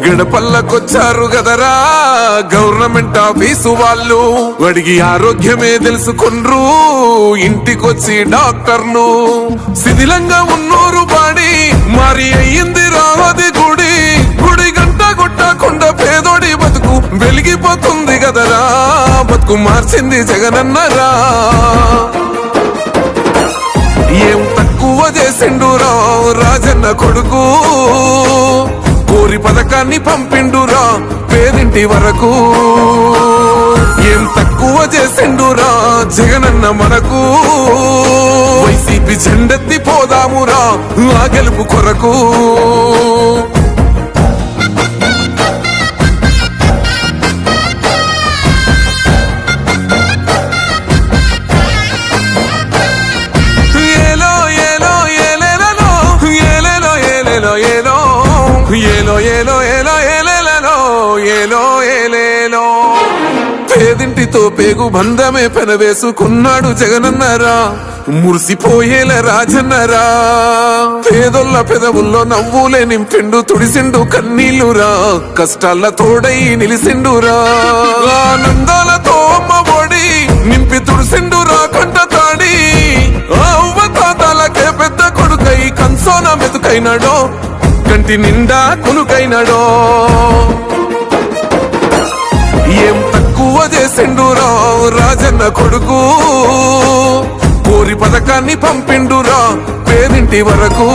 గడపల్లకొచ్చారు గదరా government office వాళ్ళు, అడిగి ఆరోగ్యమే తెలుసుకుండ్రు ఇంటికొచ్చి డాక్టర్ను. శిథిలంగా ఉన్నోరు బాడి మరి అయ్యింది రావది గుడి, గుడి గంట కొట్టకుండా పేదోడి బతుకు వెలిగిపోతుంది గదరా, బతుకు మార్చింది జగనన్నరా. ఏం తక్కువ చేసిండురా రాజన్న కొడుకు, కోరి పథకాన్ని పంపిండురా పేదింటి వరకు. ఏం తక్కువ చేసిండురా జగనన్న మనకు, వైసీపీ జెండెత్తి పోదామురా ఆ గెలుపు కొరకు. పేదింటితో పేగు బంధమే పెనవేసుకున్నాడు జగనన్నరా, మురిసిపోయేల రాజన్నరా. పేదొల్ల పెదవుల్లో నవ్వులే నింపిండు తుడిసిండు కన్నీళ్లురా, కష్టాల తోడై నిలిసిండురా. ఆనందాలతో అమ్మ ఒడి నింపి తుడిసిండురా కంట తాడి, అవ్వ తాతలకే పెద్ద కొడుకై కంసోన మెతుకైనాడో, కంటి నిండా కునుకైనాడో. ఏం తక్కువ చేసిండురా రాజన్న కొడుకు, కోరి పథకాన్ని పంపిండురా పేదింటి వరకు.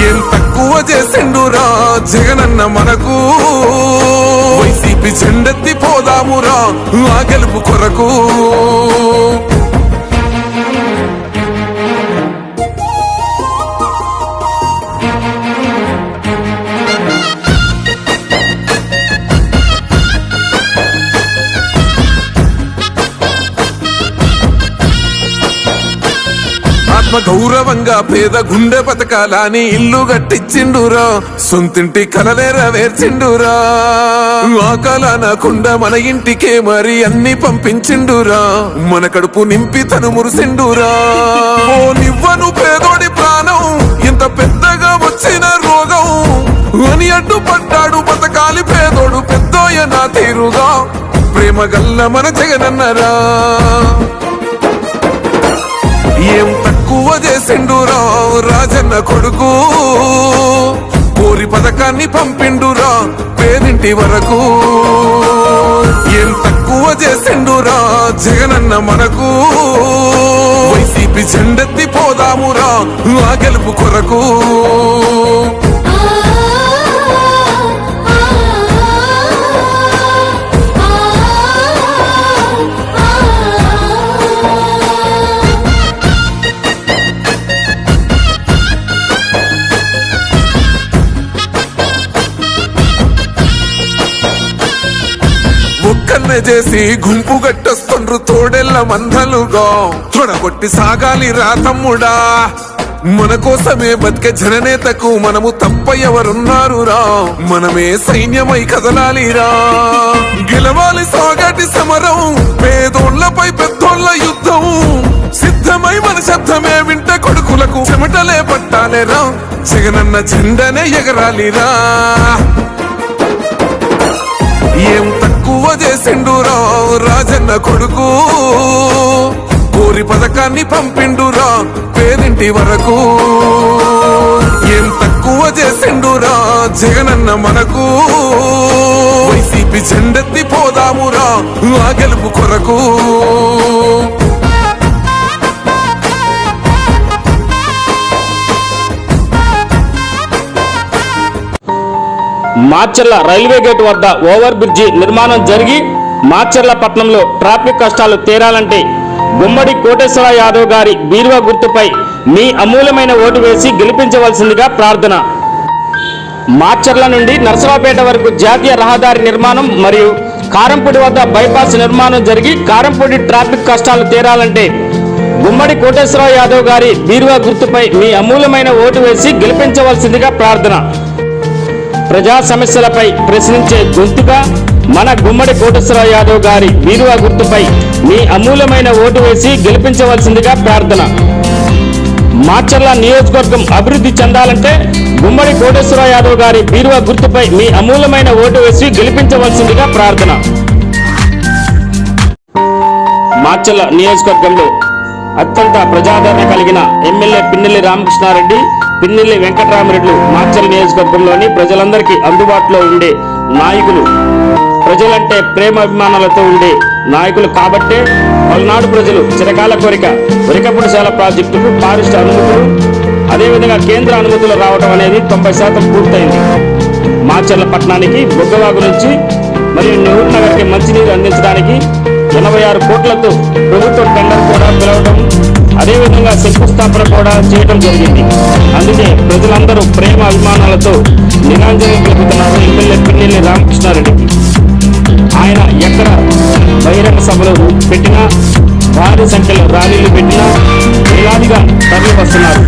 ఏం తక్కువ చేసిండురా జగనన్న మనకు, వైసీపీ జెండెత్తి పోదామురా ఆ గెలుపు కొరకు. గౌరవంగా పేద గుండె బతకాలని ఇల్లు గట్టించిండురా, సొంతింటి కలలేరవేర్చిండురా. ఆ కలనకుండా మన ఇంటికే మరి అన్ని పంపించిండురా, మన కడుపు నింపి తను మురిసిండురా. ఓ నివ్వను పేదోడి ప్రాణం ఇంత పెద్దగా వచ్చిన రోగం అని అడ్డుపడ్డాడు బతకాలి పేదోడు పెద్దోయ నా తీరుగా, ప్రేమ గల్ల మన జగనన్నరా. ఏం తక్కువ చేసిండురా రాజన్న కొడుకు, కోరి పథకాన్ని పంపిండురా పేదింటి వరకు. ఏం తక్కువ చేసిండురా జగనన్న మనకు, వైసీపీ జెండెత్తి పోదామురా ఆ గెలుపు కొరకు. ఒక్కన్నే చేసి గుంపు గట్టొస్తుండ్రు తోడెల్ల మందలుగా, తొడగొట్టి సాగాలి రా తమ్ముడా. మన కోసమే బతికే జననేతకు మనము తప్ప ఎవరున్నారు రా, మనమే సైన్యమై కదలాలిరా. గెలవాలి సాగటి సమరం, పేదోళ్లపై పెద్దోళ్ల యుద్ధం, సిద్ధమై మన శబ్దమే వింట కొడుకులకు చెమటలే పట్టాలేరా, జగనన్న జెండనే ఎగరాలిరా. ఏం తక్కువ చేసిండురా రాజన్న కొడుకు, కోరి పథకాన్ని పంపిండురా పేదింటి వరకు. ఏం తక్కువ చేసిండురా జగనన్న మనకు, వైసీపీ జెండెత్తి పోదామురా ఆ గెలుపు కొరకు. మాచర్ల రైల్వే గేట్ వద్ద ఓవర్ బ్రిడ్జి నిర్మాణం జరిగి మాచర్ల పట్టణంలో ట్రాఫిక్ కష్టాలు తీరాలంటే గుమ్మడి కోటేశ్వర యాదవ్ గారి బీరువా గుర్తుపై మీ అమూల్యమైన ఓటు వేసి గెలిపించవలసిందిగా ప్రార్థన. మాచర్ల నుండి నర్సరావుపేట వరకు జాతీయ రహదారి నిర్మాణం మరియు కారంపూడి వద్ద బైపాస్ నిర్మాణం జరిగి కారంపూడి ట్రాఫిక్ కష్టాలు తీరాలంటే గుమ్మడి కోటేశ్వర యాదవ్ గారి బీరువా గుర్తుపై మీ అమూల్యమైన ఓటు వేసి గెలిపించవలసిందిగా ప్రార్థన. ప్రజా సమస్యలపై ప్రశ్నించే గొంతుగా మన గుమ్మడి కోటేశ్వర యాదవ్ గారి బీరువా గుర్తుపై మీ అమూల్యమైన ఓటు వేసి గెలిపించవలసిందిగా ప్రార్థన. మాచర్ల నియోజకవర్గం అభివృద్ధి చెందాలంటే గుమ్మడి కోటేశ్వరరావు యాదవ్ గారి బీరువా గుర్తుపై మీ అమూల్యమైన ఓటు వేసి గెలిపించవలసిందిగా ప్రార్థన. మాచర్ల నియోజకవర్గంలో అత్యంత ప్రజాదరణ కలిగిన ఎమ్మెల్యే పిన్నెల్లి రామకృష్ణారెడ్డి, పిన్నెల్లి వెంకటరామరెడ్డి మాచర్ల నియోజకవర్గంలోని ప్రజలందరికీ అందుబాటులో ఉండే నాయకులు. ప్రజలంటే ప్రేమ అభిమానాలతో ఉండే నాయకులు కాబట్టే పల్నాడు ప్రజలు చిరకాల కోరిక వెరకపుడిశాల ప్రాజెక్టుకు ఫారెస్ట్ అనుమతులు, అదేవిధంగా కేంద్ర అనుమతులు రావడం అనేది 90% పూర్తయింది. మాచర్ల పట్టణానికి బొగ్గవాగు నుంచి మరియు నెహ్రూ నగర్కి మంచినీరు అందించడానికి 86 కోట్లతో ప్రభుత్వ టెండర్ కూడా పిలవడం, అదేవిధంగా శంకుస్థాపన కూడా చేయడం జరిగింది. అందుకే ప్రజలందరూ ప్రేమ అభిమానాలతో నిరాంజనం తెలుపుతున్నారు ఎమ్మెల్యే పిన్నెల్లి రామకృష్ణారెడ్డికి. ఆయన ఎక్కడ బహిరంగ సభలు పెట్టినా, భారీ సంఖ్యలో ర్యాలీలు పెట్టినా వేలాదిగా తరలి వస్తున్నారు.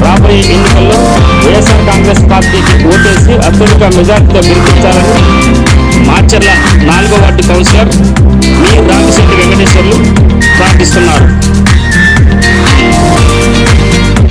రాబోయే ఎన్నికల్లో వైఎస్ఆర్ కాంగ్రెస్ పార్టీకి ఓటేసి అత్యధిక మెజార్టీతో గెలిపించాలని మాచర్ల 4వ వార్డు కౌన్సిలర్ మీ రామిశెట్టి వెంకటేశ్వర్లు ప్రార్థిస్తున్నారు.